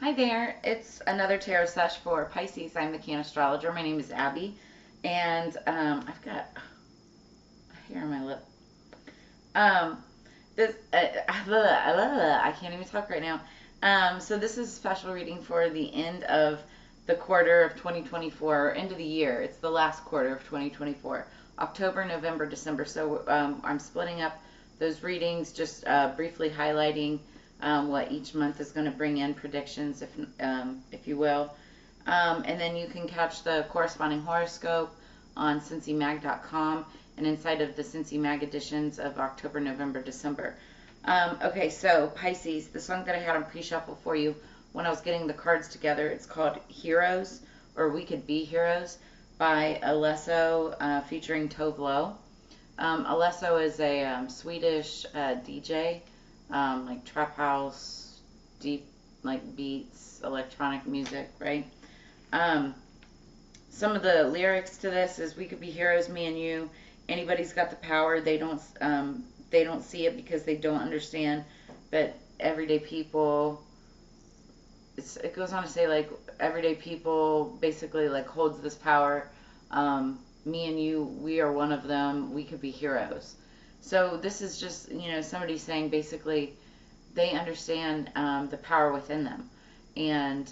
Hi there, it's another tarot sesh for Pisces. I'm the Cannastrologer. My name is Abby, and I've got a hair on my lip. Um, I can't even talk right now. So this is a special reading for the end of the quarter of 2024, or end of the year. It's the last quarter of 2024, October, November, December. So I'm splitting up those readings, just briefly highlighting what each month is going to bring in, predictions, if you will. And then you can catch the corresponding horoscope on CincyMag.com and inside of the Cincy Mag editions of October, November, December. Okay, so Pisces, the song that I had on pre-shuffle for you when I was getting the cards together, it's called Heroes, or We Could Be Heroes, by Alesso, featuring Tove Lo. Alesso is a Swedish DJ, like trap house, deep like beats, electronic music, right? Some of the lyrics to this is, we could be heroes, me and you. Anybody's got the power. They don't see it because they don't understand. But everyday people, it goes on to say, like, everyday people basically like holds this power. Me and you, we are one of them. We could be heroes. So this is just, somebody saying basically they understand the power within them, and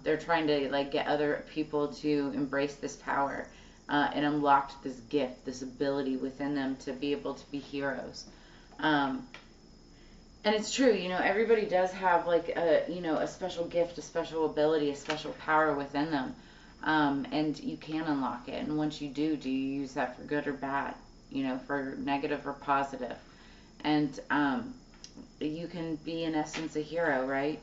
they're trying to like get other people to embrace this power and unlock this gift, this ability within them to be able to be heroes. And it's true, everybody does have like a special gift, a special ability, a special power within them, and you can unlock it. And once you do you use that for good or bad? For negative or positive. And you can be, in essence, a hero, right?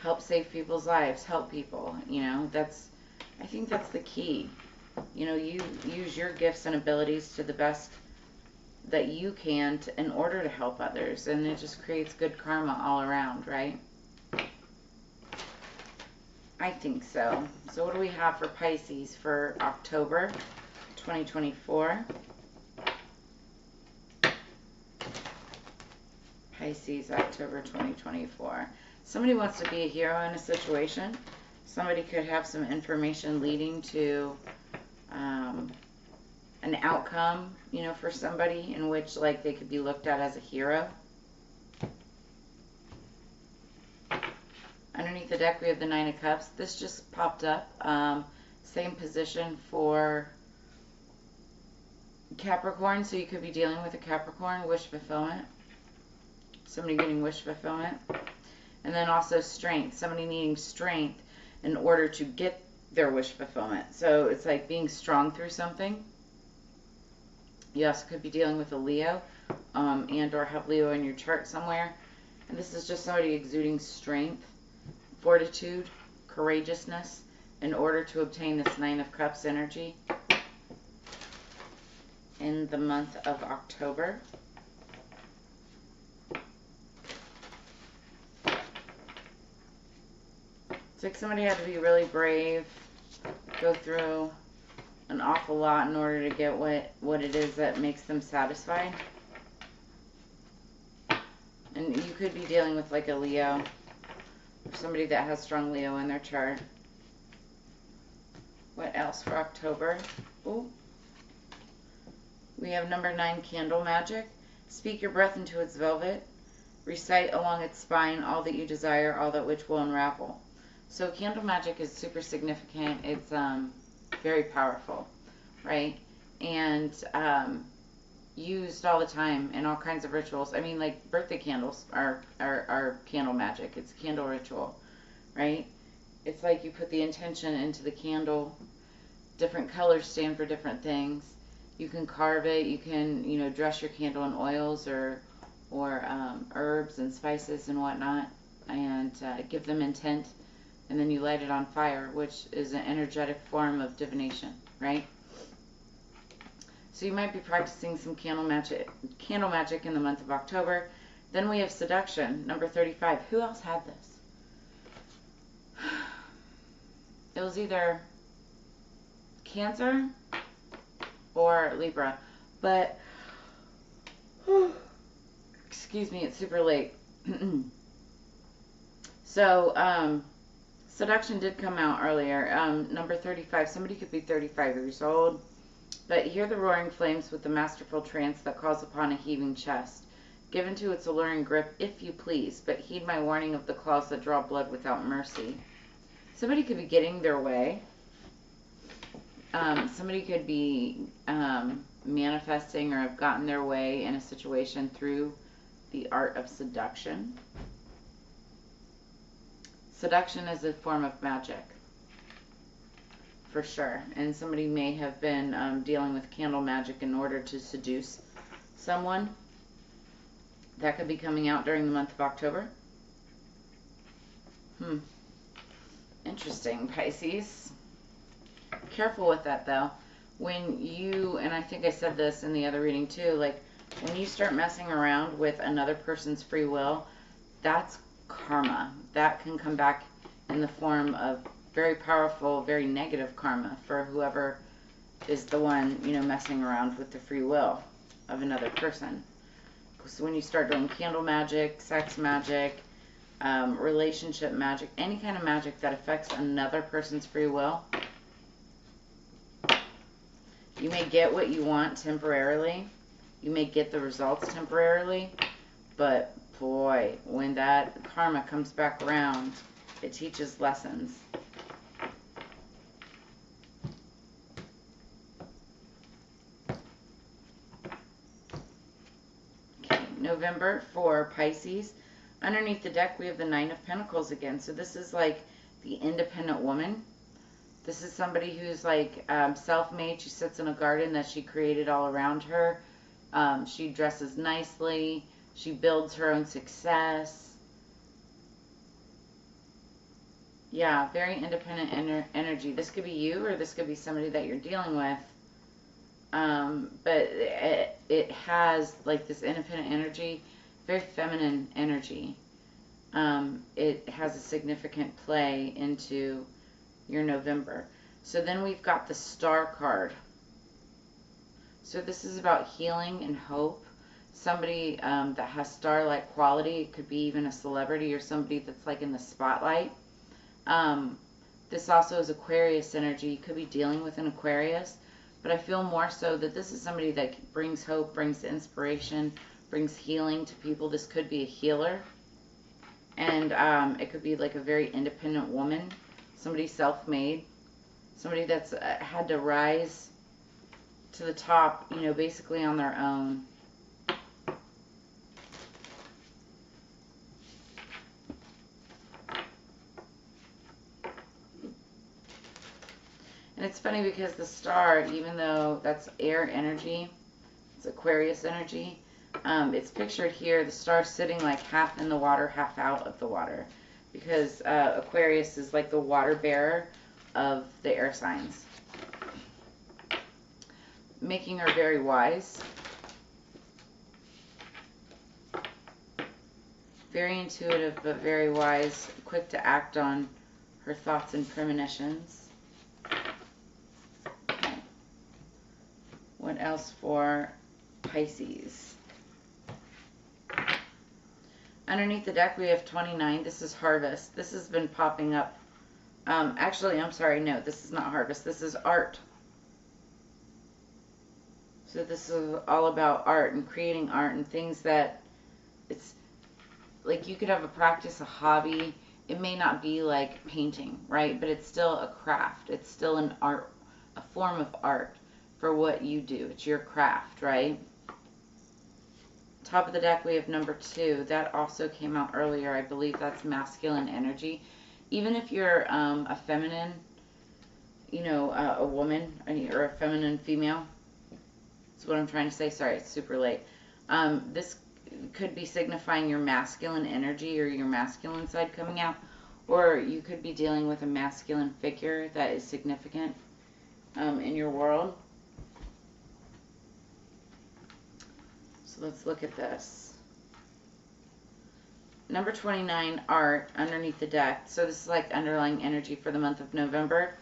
Help save people's lives, help people. I think that's the key. You use your gifts and abilities to the best that you can in order to help others, and it just creates good karma all around, right? I think so. So what do we have for Pisces for October 2024? Pisces, October 2024. Somebody wants to be a hero in a situation. Somebody could have some information leading to an outcome, for somebody in which like they could be looked at as a hero. Underneath the deck we have the Nine of Cups. This just popped up. Same position for Capricorn, so you could be dealing with a Capricorn, wish fulfillment. Somebody getting wish fulfillment. And then also strength, somebody needing strength in order to get their wish fulfillment. So it's like being strong through something. You also could be dealing with a Leo, and or have Leo in your chart somewhere. And this is just somebody exuding strength, fortitude, courageousness in order to obtain this Nine of Cups energy in the month of October. It's like somebody had to be really brave, go through an awful lot in order to get what it is that makes them satisfied. And you could be dealing with like a Leo, or somebody that has strong Leo in their chart. What else for October? Ooh. We have number 9, Candle Magic. Speak your breath into its velvet. Recite along its spine all that you desire, all that which will unravel. So candle magic is super significant. It's very powerful, right? And used all the time in all kinds of rituals. I mean, like birthday candles are candle magic. It's a candle ritual, right? It's like you put the intention into the candle. Different colors stand for different things. You can carve it. You can, dress your candle in oils or herbs and spices and whatnot, and give them intent. And then you light it on fire, which is an energetic form of divination, right? So you might be practicing some candle magic in the month of October. Then we have seduction, number 35. Who else had this? It was either Cancer or Libra, but excuse me, it's super late. So, seduction did come out earlier. Number 35, somebody could be 35 years old, but hear the roaring flames with the masterful trance that calls upon a heaving chest. Give into its alluring grip if you please, but heed my warning of the claws that draw blood without mercy. Somebody could be getting their way. Somebody could be manifesting or have gotten their way in a situation through the art of seduction. Seduction is a form of magic, for sure. And somebody may have been dealing with candle magic in order to seduce someone. That could be coming out during the month of October. Interesting, Pisces. Careful with that, though. When you, and I think I said this in the other reading too, like when you start messing around with another person's free will, that's karma. That can come back in the form of very powerful, very negative karma for whoever is the one, messing around with the free will of another person. So when you start doing candle magic, sex magic, relationship magic, any kind of magic that affects another person's free will, you may get what you want temporarily. You may get the results temporarily, but boy, when that karma comes back around, it teaches lessons. Okay, November for Pisces. Underneath the deck, we have the Nine of Pentacles again. So this is like the independent woman. This is somebody who's like self-made. She sits in a garden that she created all around her. She dresses nicely. She builds her own success. Yeah, very independent energy. This could be you or this could be somebody that you're dealing with. But it has like this independent energy, very feminine energy. It has a significant play into your November. So then we've got the Star card. So this is about healing and hope. Somebody that has star-like quality. It could be even a celebrity or somebody that's like in the spotlight. This also is Aquarius energy. You could be dealing with an Aquarius, but I feel more so that this is somebody that brings hope, brings inspiration, brings healing to people. This could be a healer, and it could be like a very independent woman, somebody self-made, somebody that's had to rise to the top, basically on their own. And it's funny because the star, even though that's air energy, it's Aquarius energy, it's pictured here, the star sitting like half in the water, half out of the water. Because Aquarius is like the water bearer of the air signs. Making her very wise. Very intuitive, but very wise. Quick to act on her thoughts and premonitions. Okay. What else for Pisces? Underneath the deck, we have 29. This is Harvest. This has been popping up. Actually, I'm sorry. No, this is not Harvest. This is art. So this is all about art and creating art and things that it's like you could have a practice, a hobby. It may not be like painting, right? But it's still a craft. It's still an art, a form of art for what you do. It's your craft, right? Top of the deck, we have number 2. That also came out earlier. I believe that's masculine energy. Even if you're a feminine, a woman, or a feminine female. That's what I'm trying to say. Sorry, it's super late. This could be signifying your masculine energy or your masculine side coming out. Or you could be dealing with a masculine figure that is significant in your world. So let's look at this. Number 29, art, underneath the deck. So this is like underlying energy for the month of November.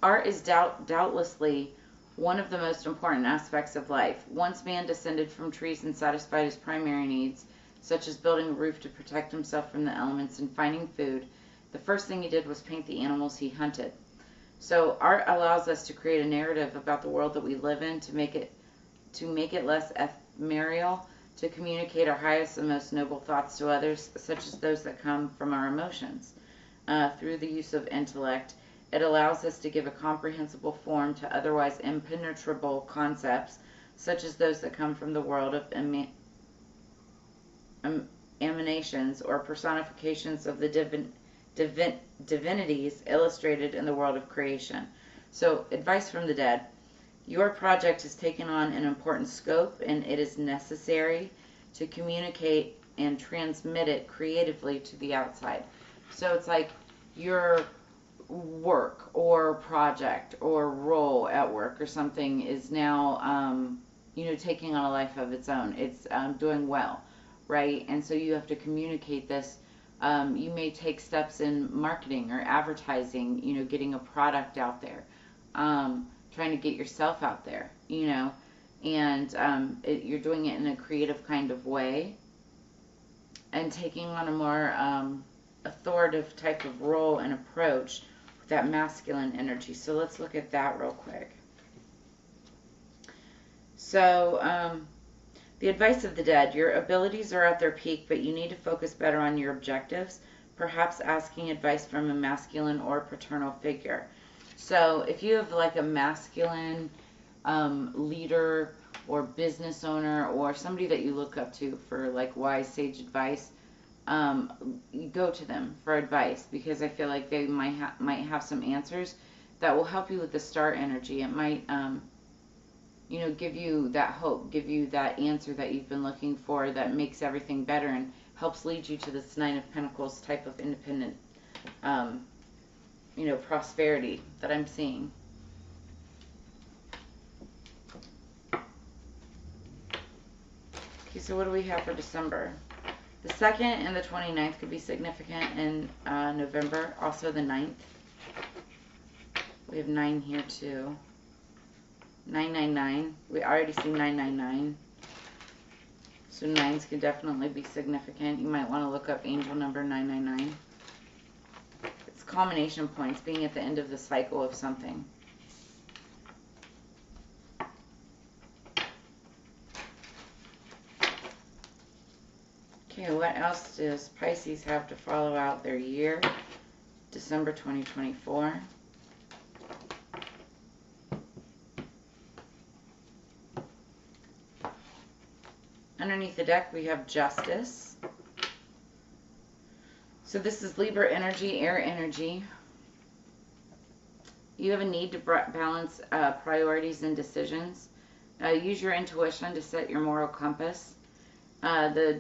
Art is doubtlessly one of the most important aspects of life. Once man descended from trees and satisfied his primary needs, such as building a roof to protect himself from the elements and finding food, the first thing he did was paint the animals he hunted. So art allows us to create a narrative about the world that we live in, to make it less ephemeral, to communicate our highest and most noble thoughts to others, such as those that come from our emotions. Through the use of intellect, it allows us to give a comprehensible form to otherwise impenetrable concepts, such as those that come from the world of emanations or personifications of the divinities illustrated in the world of creation. So, advice from the dead. Your project has taken on an important scope, and it is necessary to communicate and transmit it creatively to the outside. So it's like your work or project or role at work or something is now, taking on a life of its own. It's doing well, right? And so you have to communicate this. You may take steps in marketing or advertising, getting a product out there. Trying to get yourself out there, and you're doing it in a creative kind of way and taking on a more authoritative type of role and approach with that masculine energy. So let's look at that real quick. So the advice of the dead: your abilities are at their peak, but you need to focus better on your objectives, perhaps asking advice from a masculine or paternal figure. So if you have like a masculine leader or business owner or somebody that you look up to for like wise sage advice, you go to them for advice, because I feel like they might have some answers that will help you with the star energy. It might give you that hope, give you that answer that you've been looking for, that makes everything better and helps lead you to this Nine of Pentacles type of independent prosperity that I'm seeing. Okay, so what do we have for December? The 2nd and the 29th could be significant in November. Also the 9th. We have 9 here too. 999. We already see 999. So 9s can definitely be significant. You might want to look up angel number 999. Culmination points, being at the end of the cycle of something. Okay, what else does Pisces have to follow out their year? December 2024. Underneath the deck, we have Justice. So this is Libra energy, air energy. You have a need to balance priorities and decisions. Use your intuition to set your moral compass. The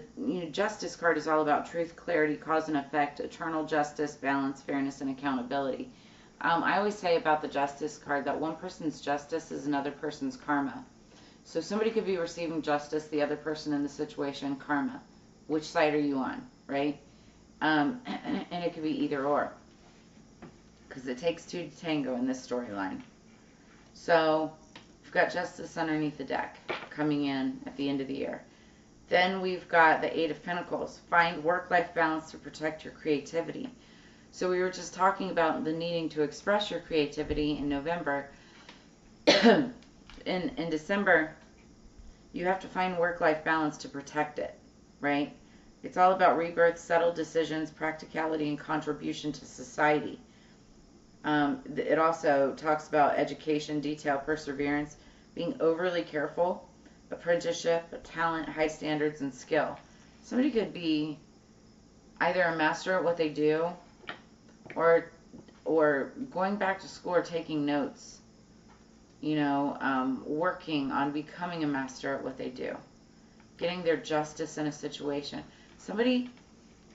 Justice card is all about truth, clarity, cause and effect, eternal justice, balance, fairness, and accountability. I always say about the Justice card that one person's justice is another person's karma. So somebody could be receiving justice, the other person in the situation, karma. Which side are you on, right? And it could be either or, because it takes two to tango in this storyline. So we've got Justice underneath the deck coming in at the end of the year. Then we've got the 8 of Pentacles. Find work-life balance to protect your creativity. So we were just talking about the needing to express your creativity in November. in December, you have to find work-life balance to protect it, right? It's all about rebirth, settled decisions, practicality, and contribution to society. It also talks about education, detail, perseverance, being overly careful, apprenticeship, talent, high standards, and skill. Somebody could be either a master at what they do or going back to school or taking notes, working on becoming a master at what they do, getting their justice in a situation.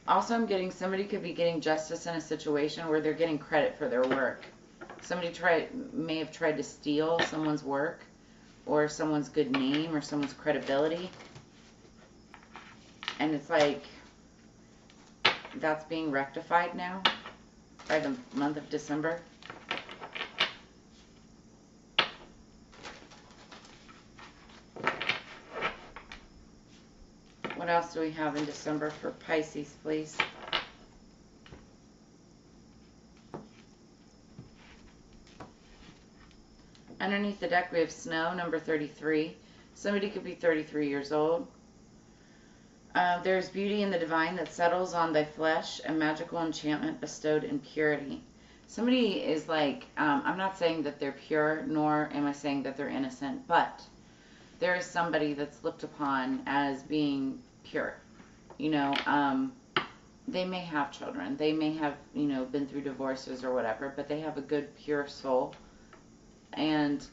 I'm getting somebody could be getting justice in a situation where they're getting credit for their work. Somebody may have tried to steal someone's work or someone's good name or someone's credibility. And it's like that's being rectified now by the month of December. What else do we have in December for Pisces, please? Underneath the deck, we have Snow, number 33. Somebody could be 33 years old. There's beauty in the divine that settles on thy flesh, a magical enchantment bestowed in purity. Somebody is like, I'm not saying that they're pure, nor am I saying that they're innocent, but there is somebody that's looked upon as being pure. You know, they may have children. They may have, you know, been through divorces or whatever, but they have a good, pure soul. And,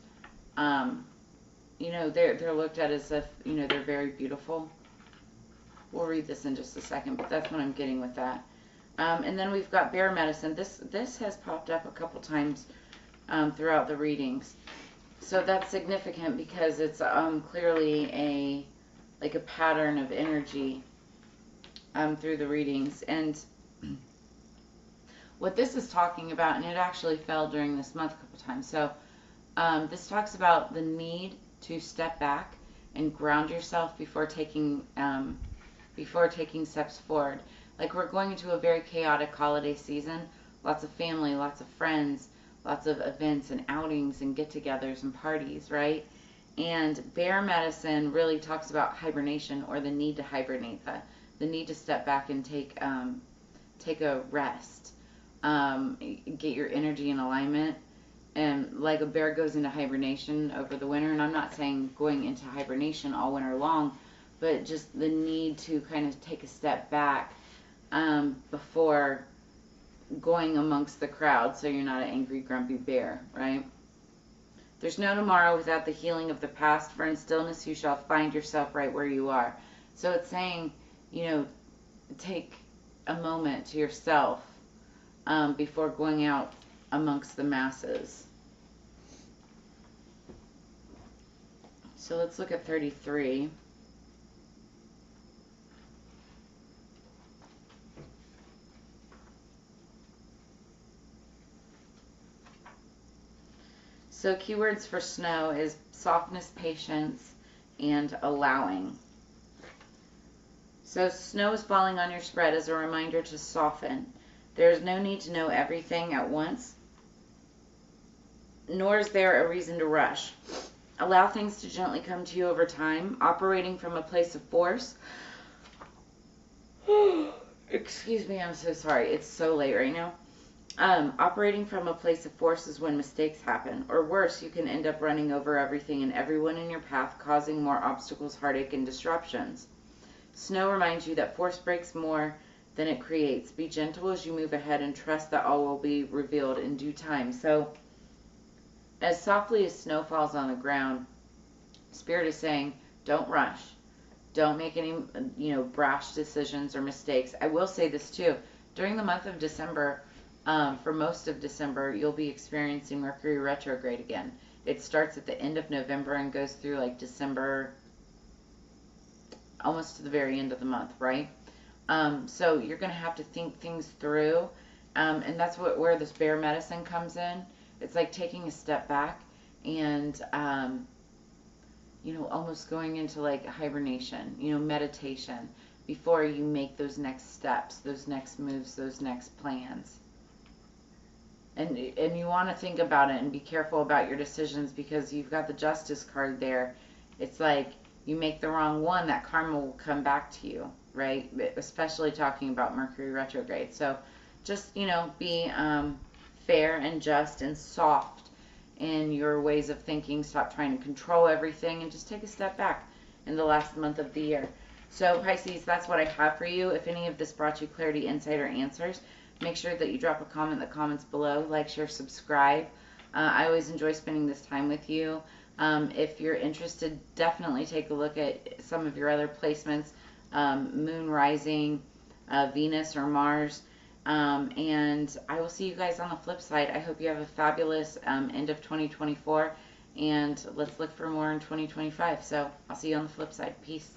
you know, they're looked at as if, you know, they're very beautiful. We'll read this in just a second, but that's what I'm getting with that. And then we've got bear medicine. This has popped up a couple times throughout the readings. So that's significant because it's clearly a pattern of energy through the readings. And what this is talking about, and it actually fell during this month a couple times. So this talks about the need to step back and ground yourself before taking steps forward. Like, we're going into a very chaotic holiday season. Lots of family, lots of friends, lots of events and outings and get-togethers and parties, right? And bear medicine really talks about hibernation, or the need to hibernate, the need to step back and take a rest, get your energy in alignment. And like a bear goes into hibernation over the winter, and I'm not saying going into hibernation all winter long, but just the need to kind of take a step back before going amongst the crowd, so you're not an angry, grumpy bear, right? There's no tomorrow without the healing of the past, for in stillness you shall find yourself right where you are. So it's saying, you know, take a moment to yourself before going out amongst the masses. So let's look at 33. So keywords for snow is softness, patience, and allowing. So snow is falling on your spread as a reminder to soften. There is no need to know everything at once, nor is there a reason to rush. Allow things to gently come to you over time, operating from a place of force. Excuse me, I'm so sorry. It's so late right now. Operating from a place of force is when mistakes happen, or worse, you can end up running over everything and everyone in your path, causing more obstacles, heartache, and disruptions. Snow reminds you that force breaks more than it creates. Be gentle as you move ahead and trust that all will be revealed in due time. So, as softly as snow falls on the ground, Spirit is saying, don't rush. Don't make any, brash decisions or mistakes. I will say this too. During the month of December, for most of December, you'll be experiencing Mercury retrograde again. It starts at the end of November and goes through like December, almost to the very end of the month, right? So you're going to have to think things through, and that's where this bear medicine comes in. It's like taking a step back and, almost going into like hibernation, meditation, before you make those next steps, those next moves, those next plans. And you want to think about it and be careful about your decisions, because you've got the Justice card there. It's like you make the wrong one, that karma will come back to you, right? Especially talking about Mercury retrograde. So just, be fair and just and soft in your ways of thinking. Stop trying to control everything and just take a step back in the last month of the year. So Pisces, that's what I have for you. If any of this brought you clarity, insight, or answers, make sure that you drop a comment in the comments below. Like, share, subscribe. I always enjoy spending this time with you. If you're interested, definitely take a look at some of your other placements, Moon rising, Venus or Mars. And I will see you guys on the flip side. I hope you have a fabulous end of 2024. And let's look for more in 2025. So I'll see you on the flip side. Peace.